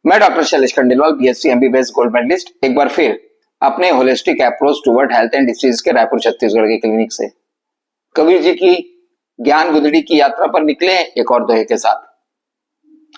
मैं doctor Shailesh Khandelwal, BSc MBBS gold medalist, एक बार फिर अपने holistic approach toward health and disease के रायपुर छत्तीसगढ़ के क्लिनिक से कबीर जी की ज्ञान गुदड़ी की यात्रा पर निकले एक और दोहे के साथ।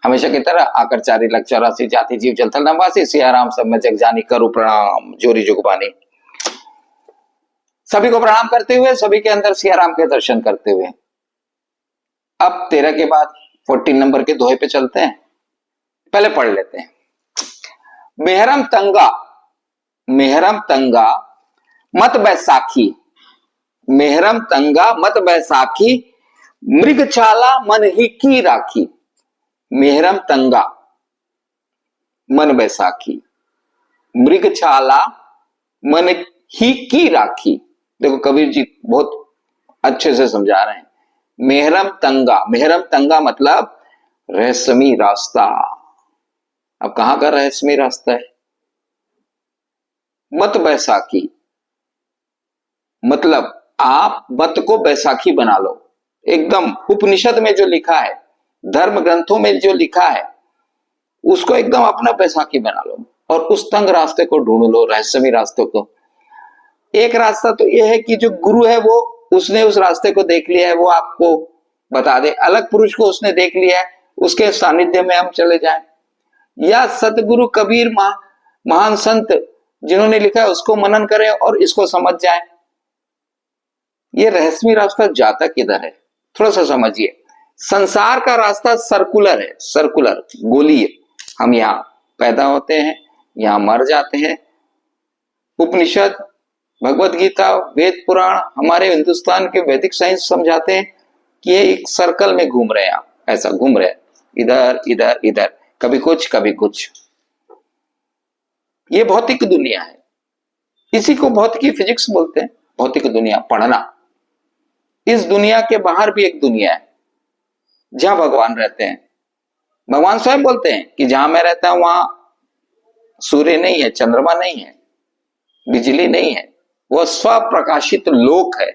हमेशा की तरह आकर चारी लख 84 जाति जीव जलथल नवासी, सियाराम सब में जग जानी, करू प्रणाम जोरी जुगबानी। सभी को प्रणाम करते हुए, सभी के अंदर सियाराम के दर्शन करते हुए अब 13 के बाद 14 नंबर के दोहे पे चलते हैं। पहले पढ़ लेते हैं। मेहरम तंगा मत बैसाखी, मेहरम तंगा मत बैसाखी, मृग छाला मन ही की राखी। मेहरम तंगा मन बैसाखी, मृग छाला मन ही की राखी। देखो कबीर जी बहुत अच्छे से समझा रहे हैं। मेहरम तंगा मतलब रहस्यमयी रास्ता। अब कहां का रहस्यमयी रास्ता है? मत बैसाखी मतलब आप मत को बैसाखी बना लो। एकदम उपनिषद में जो लिखा है, धर्म ग्रंथों में जो लिखा है, उसको एकदम अपना बैसाखी बना लो और उस तंग रास्ते को ढूंढ लो, रहस्यमयी रास्ते को। एक रास्ता तो यह है कि जो गुरु है वो उसने उस रास्ते को देख लिया है, वो आपको बता दे। अलग पुरुष को उसने देख लिया है, उसके सानिध्य में हम चले जाएं, या सतगुरु कबीर महान संत जिन्होंने लिखा है उसको मनन करें और इसको समझ जाएं। ये रहस्यमयी रास्ता जाता किधर है? थोड़ा सा समझिए। संसार का रास्ता सर्कुलर है, सर्कुलर गोलीय। हम यहाँ पैदा होते हैं, यहाँ मर जाते हैं। उपनिषद, भगवत गीता, वेद पुराण, हमारे हिंदुस्तान के वैदिक साइंस समझाते हैं कि ये एक सर्कल में घूम रहे हैं। आप ऐसा घूम रहे हैं, इधर इधर इधर, कभी कुछ कभी कुछ। ये भौतिक दुनिया है, इसी को भौतिकी फिजिक्स बोलते हैं। भौतिक दुनिया पढ़ना। इस दुनिया के बाहर भी एक दुनिया है जहां भगवान रहते हैं। भगवान स्वयं बोलते हैं कि जहां मैं रहता हूं वहां सूर्य नहीं है, चंद्रमा नहीं है, बिजली नहीं है, वह स्वप्रकाशित लोक है।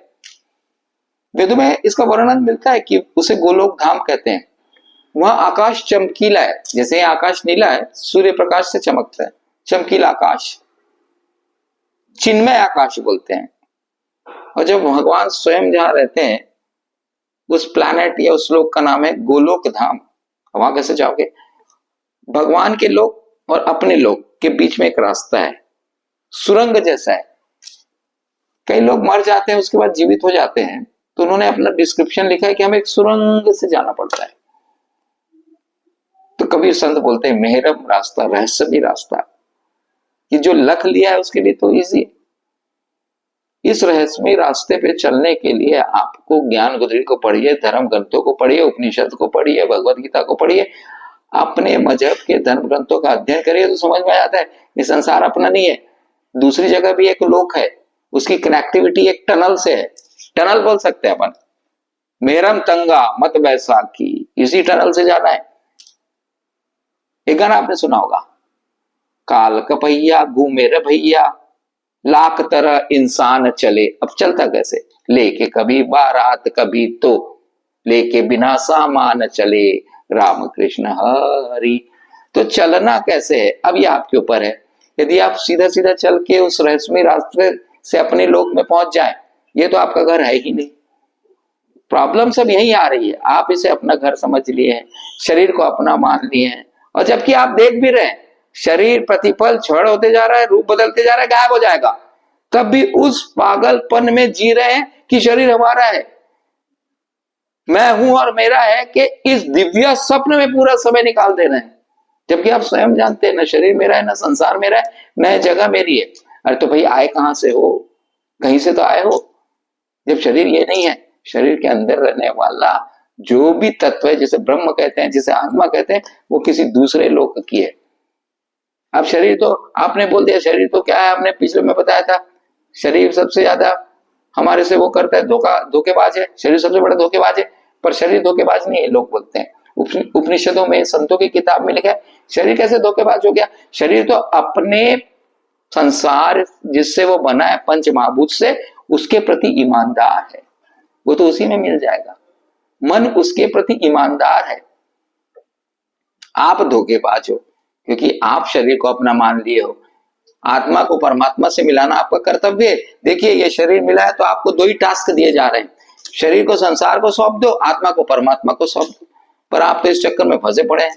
वेदों में इसका वर्णन मिलता है कि उसे गोलोक धाम कहते हैं। वहां आकाश चमकीला है, जैसे आकाश नीला है, सूर्य प्रकाश से चमकता है, चमकीला आकाश, चिन्मय आकाश बोलते हैं। और जब भगवान स्वयं जहां रहते हैं उस प्लैनेट या उस लोक का नाम है गोलोक धाम। वहां कैसे जाओगे? भगवान के लोक और अपने लोक के बीच में एक रास्ता है, सुरंग जैसा है। कई लोग मर जाते हैं, उसके बाद जीवित हो जाते हैं, तो उन्होंने अपना डिस्क्रिप्शन लिखा है कि हमें एक सुरंग से जाना पड़ता है। तो कबीर संत बोलते हैं मेहरम रास्ता, रहस्यमयी रास्ता, कि जो लख लिया है उसके लिए तो इजी है। इस रहस्यमयी रास्ते पे चलने के लिए आपको ज्ञान गुदड़ी को पढ़िए, धर्म ग्रंथों को पढ़िए, उपनिषद को पढ़िए, भगवत गीता को पढ़िए, अपने मजहब के धर्म ग्रंथों का अध्ययन करिए तो समझ में आता है ये संसार अपना नहीं है। दूसरी जगह भी एक लोक है, उसकी कनेक्टिविटी एक टनल से है। टनल बोल सकते हैं अपन। मेहरम तंगा मत बैसाखी, इसी टनल से जाना है। एक गाना आपने सुना होगा, काल कपैया घूमे रे भैया, लाख तरह इंसान चले। अब चलता कैसे? लेके कभी बारात, कभी तो लेके बिना सामान चले, राम कृष्ण हरि। तो चलना कैसे है? अब ये आपके ऊपर है। यदि आप सीधा सीधा चल के उस रहस्यमयी रास्ते से अपने लोक में पहुंच जाए, ये तो आपका घर है ही नहीं। प्रॉब्लम सब यही आ रही है। आप इसे अपना घर समझ लिए हैं, शरीर को अपना मान लिए हैं, और जबकि आप देख भी रहे हैं शरीर प्रतिपल क्षण होते जा रहा है, रूप बदलते जा रहा है, गायब हो जाएगा, तब भी उस पागलपन में जी रहे हैं कि शरीर हमारा है, मैं हूं और मेरा है, कि इस दिव्य स्वप्न में पूरा समय निकाल दे रहे हैं। जबकि आप स्वयं जानते हैं ना शरीर मेरा है, ना संसार मेरा है, ना जगह मेरी है। अरे तो भाई आए कहां से हो? कहीं से तो आए हो। जब शरीर ये नहीं है, शरीर के अंदर रहने वाला जो भी तत्व है, जिसे ब्रह्म कहते हैं, जिसे आत्मा कहते हैं, वो किसी दूसरे लोक की है। अब शरीर तो आपने बोल दिया, शरीर तो क्या है? आपने पिछले में बताया था, शरीर सबसे ज्यादा हमारे से वो करता है, धोखेबाज है। शरीर सबसे बड़ा धोखेबाज है, पर शरीर धोखेबाज नहीं है, लोग बोलते हैं। उपनिषदों में, संतों की किताब में लिखा है शरीर कैसे धोखेबाज हो गया। शरीर तो अपने संसार जिससे वो बना है, पंच महाभूत से, उसके प्रति ईमानदार है, वो तो उसी में मिल जाएगा। मन उसके प्रति ईमानदार है। आप धोखेबाज हो, क्योंकि आप शरीर को अपना मान लिए हो। आत्मा को परमात्मा से मिलाना आपका कर्तव्य है। देखिए ये शरीर मिला है तो आपको दो ही टास्क दिए जा रहे हैं, शरीर को संसार को सौंप दो, आत्मा को परमात्मा को सौंप दो, पर आप तो इस चक्कर में फंसे पड़े हैं।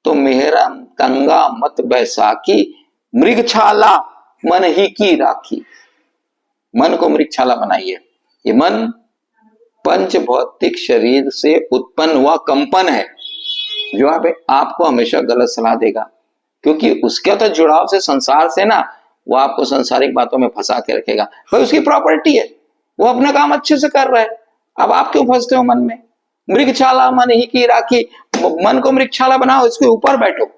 तो मेहरम तंगा मत बैसाखी, मृगछाला मन ही की राखी। मन को मृगछाला बनाइए। ये मन पंच भौतिक शरीर से उत्पन्न हुआ कंपन है जो आपको हमेशा गलत सलाह देगा, क्योंकि उसका तो जुड़ाव से संसार से ना, वो आपको संसारिक बातों में फंसा के रखेगा। भाई उसकी प्रॉपर्टी है, वो अपना काम अच्छे से कर रहा है, अब आप क्यों फंसते हो मन में। मृगछाला मन ही की राखी, मन को मृगछाला बनाओ, इसके ऊपर बैठो,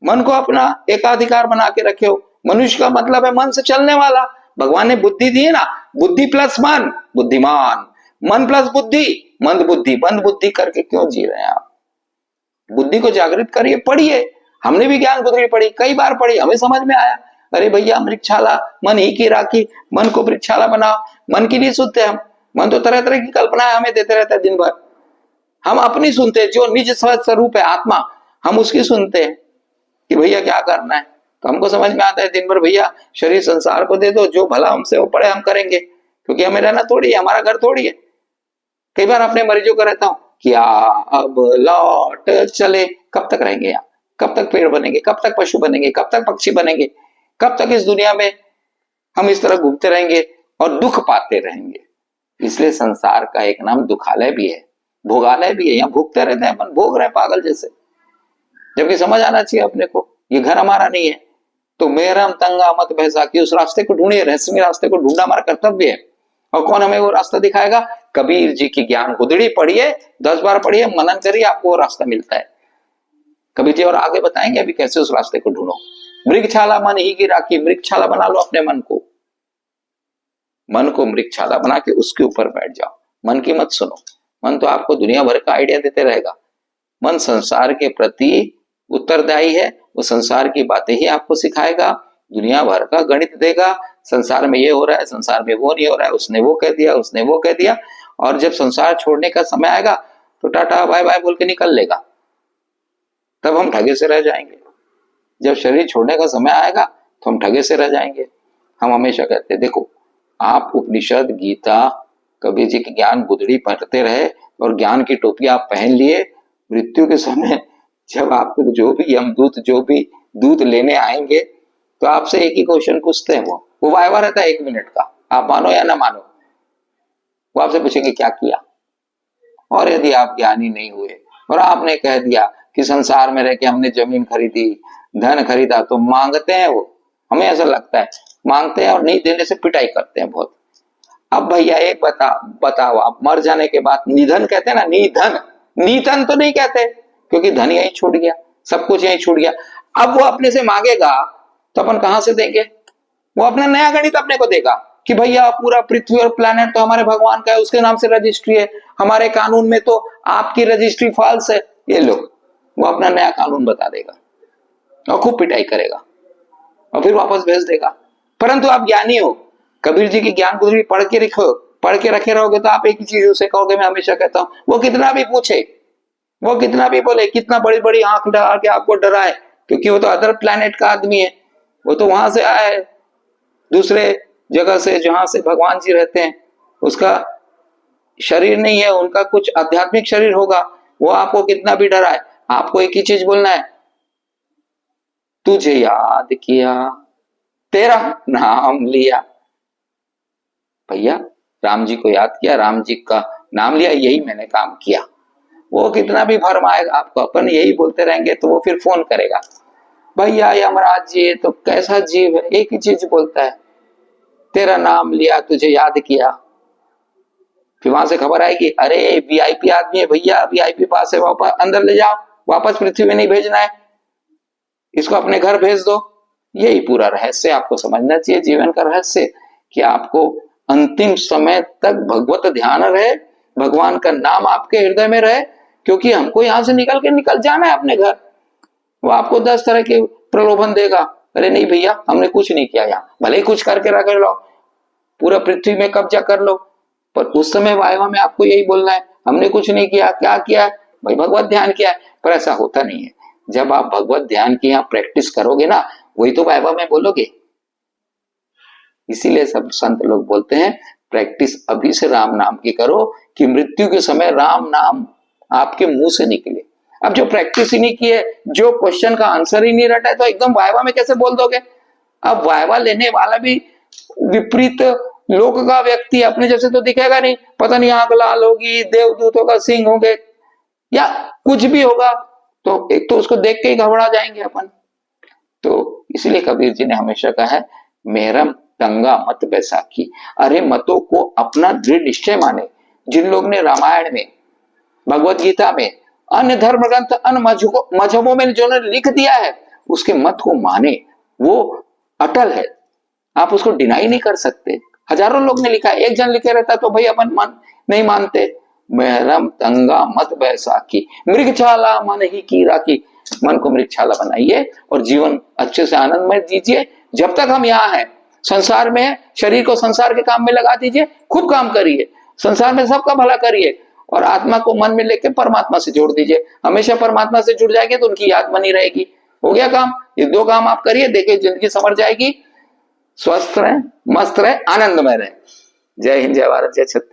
मन को अपना एकाधिकार बना के रखे हो। मनुष्य का मतलब है मन से चलने वाला। भगवान ने बुद्धि दी है ना, बुद्धि प्लस मन बुद्धिमान, मन प्लस बुद्धि मंद बुद्धि। मंद बुद्धि करके क्यों जी रहे हैं आप। बुद्धि को जागृत करिए, पढ़िए। हमने भी ज्ञान गुदड़ी पढ़ी, कई बार पढ़ी, हमें समझ में आया, अरे भैया मृगछाला मन ही की राखी, मन को मृगछाला बनाओ। मन की नहीं सुनते हम, मन तो तरह तरह की कल्पनाएं हमें देते रहता है दिन भर। हम अपनी सुनते हैं, जो निज स्वरूप है आत्मा, हम उसकी सुनते हैं कि भैया क्या करना है। तो हमको समझ में आता है दिन भर, भैया शरीर संसार को दे दो, जो भला हमसे वो पड़े हम करेंगे, क्योंकि हमें रहना थोड़ी है, हमारा घर थोड़ी है। कई बार अपने मरीजों को रहता हूं, क्या अब लौट चले, कब तक रहेंगे यहाँ, कब तक पेड़ बनेंगे, कब तक पशु बनेंगे, कब तक पक्षी बनेंगे, कब तक इस दुनिया में हम इस तरह घूमते रहेंगे और दुख पाते रहेंगे। इसलिए संसार का एक नाम दुखालय भी है, भोगालय भी है। यहाँ भूखते रहते हैं, अपन भोग रहे हैं पागल जैसे, जबकि समझ आना चाहिए अपने को ये घर हमारा नहीं है। तो मेरम तंगा मत भैसा कि उस रास्ते को ढूंढिए, रहस्यमय रास्ते को ढूंढना हमारा कर्तव्य है। और कौन हमें वो रास्ता दिखाएगा, कबीर जी की ज्ञान गुदड़ी पढ़िए, 10 बार पढ़िए, मनन करिए, आपको वो रास्ता मिलता है। कबीर जी और आगे बताएंगे अभी कैसे उस रास्ते को ढूंढो। मृगछाला मन ही की राखी, मृगछाला बना लो अपने मन को, मन को मृगछाला बना के उसके ऊपर बैठ जाओ। मन की मत सुनो, मन तो आपको दुनिया भर का आइडिया देते रहेगा। मन संसार के प्रति उत्तरदायी है, वो संसार की बातें ही आपको सिखाएगा, दुनिया भर का गणित देगा। संसार में ये हो रहा है, संसार में वो नहीं हो रहा है, उसने वो कह दिया, उसने वो कह दिया। और जब संसार छोड़ने का समय आएगा तो टाटा बाय बाय बोल के निकल लेगा, तब हम ठगे से रह जाएंगे। जब शरीर छोड़ने का समय आएगा तो हम ठगे से रह जाएंगे। हम हमेशा कहते हैं, देखो आप उपनिषद गीता कबीर जी की ज्ञान गुदड़ी पढ़ते रहे और ज्ञान की टोपी आप पहन लिए, मृत्यु के समय जब आपको जो भी यमदूत जो भी दूत लेने आएंगे तो आपसे एक ही क्वेश्चन पूछते हैं, वो वायवा रहता है 1 मिनट का, आप मानो या ना मानो। वो आपसे पूछेंगे क्या किया। और यदि आप ज्ञानी नहीं हुए और आपने कह दिया कि संसार में रह के हमने जमीन खरीदी, धन खरीदा, तो मांगते हैं वो, हमें ऐसा लगता है मांगते हैं और नहीं देने से पिटाई करते हैं बहुत। अब भैया एक बताओ आप मर जाने के बाद निधन कहते हैं ना, निधन, निधन तो नहीं कहते, क्योंकि धन यही छूट गया, सब कुछ यही छूट गया। अब वो अपने से मांगेगा तो अपन कहां से देंगे। वो अपना नया गणित अपने को देगा कि भैया पूरा पृथ्वी और प्लैनेट तो हमारे भगवान का है, उसके नाम से रजिस्ट्री है, हमारे कानून में तो आपकी रजिस्ट्री फॉल्स है, ये लो। वो अपना नया कानून बता देगा और खूब पिटाई करेगा और फिर वापस भेज देगा। परंतु आप ज्ञानी हो, कबीर जी की ज्ञान गुदड़ी पढ़ के रखे रहोगे तो आप एक ही चीज उसे कहोगे। मैं हमेशा कहता हूं, वो कितना भी पूछे, वो कितना भी बोले, कितना बड़ी बड़ी आंख लगा के आपको डराए, क्योंकि वो तो अदर प्लैनेट का आदमी है, वो तो वहां से आया है दूसरे जगह से जहां से भगवान जी रहते हैं। उसका शरीर नहीं है, उनका कुछ आध्यात्मिक शरीर होगा। वो आपको कितना भी डराए, आपको एक ही चीज बोलना है, तुझे याद किया, तेरा नाम लिया। भैया राम जी को याद किया, राम जी का नाम लिया, यही मैंने काम किया। वो कितना भी भरमाएगा आपको, अपन यही बोलते रहेंगे तो वो फिर फोन करेगा, भैया यमराज जी तो कैसा जीव है, एक ही चीज बोलता है, तेरा नाम लिया, तुझे याद किया। फिर वहां से खबर आएगी, अरे वीआईपी आदमी है भैया, वीआईपी पास है, वापस अंदर ले जाओ, वापस पृथ्वी में नहीं भेजना है, इसको अपने घर भेज दो। यही पूरा रहस्य आपको समझना चाहिए, जीवन का रहस्य, कि आपको अंतिम समय तक भगवत ध्यान रहे, भगवान का नाम आपके हृदय में रहे, क्योंकि हमको यहां से निकल जाना है अपने घर। वो आपको 10 तरह के प्रलोभन देगा, अरे नहीं भैया हमने कुछ नहीं किया, यहाँ भले ही कुछ करके रख लो, पूरा पृथ्वी में कब्जा कर लो, पर उस समय वायवा में आपको यही बोलना है, हमने कुछ नहीं किया। क्या किया, भाई भगवत ध्यान किया है, पर ऐसा होता नहीं है। जब आप भगवत ध्यान की यहाँ प्रैक्टिस करोगे ना, वही तो वाइवा में बोलोगे। इसीलिए सब संत लोग बोलते हैं प्रैक्टिस अभी से राम नाम की करो कि मृत्यु के समय राम नाम आपके मुंह से निकले। अब जो प्रैक्टिस ही नहीं की है, जो क्वेश्चन का आंसर ही नहीं रटा है, तो एकदम वाइवा में कैसे बोल दोगे? अब वाइवा लेने वाला भी विपरीत लोक का व्यक्ति अपने जैसे तो दिखेगा नहीं, पता नहीं आंख लाल होगी, देवदूतों का सिंह होंगे या कुछ भी होगा, तो एक तो उसको देख के ही घबरा जाएंगे अपन। तो इसलिए कबीर जी ने हमेशा कहा है मेरम तंगा मत बैसाखी। अरे मतों को अपना दृढ़ निश्चय माने। जिन लोग ने रामायण में, भगवत गीता में, अन्य धर्म ग्रंथ, अन्य मजहबों में जो लिख दिया है उसके मत को माने, वो अटल है, आप उसको डिनाई नहीं कर सकते। हजारों लोग ने लिखा, एक जन लिखे रहता तो भाई अपन नहीं मानते। मेहरम तंगा मत बैसाखी, मृगछाला मन ही की राखी। मन को मृगछाला बनाइए और जीवन अच्छे से आनंदमय दीजिए। जब तक हम यहाँ हैं, संसार में, शरीर को संसार के काम में लगा दीजिए, खूब काम करिए, संसार में सबका भला करिए और आत्मा को मन में लेकर परमात्मा से जोड़ दीजिए। हमेशा परमात्मा से जुड़ जाएगी तो उनकी याद बनी रहेगी। हो गया काम। ये दो काम आप करिए, देखिए जिंदगी संवर जाएगी। स्वस्थ रहे, मस्त रहे, आनंदमय रहे। जय हिंद, जय भारत, जय छत्तीसगढ़।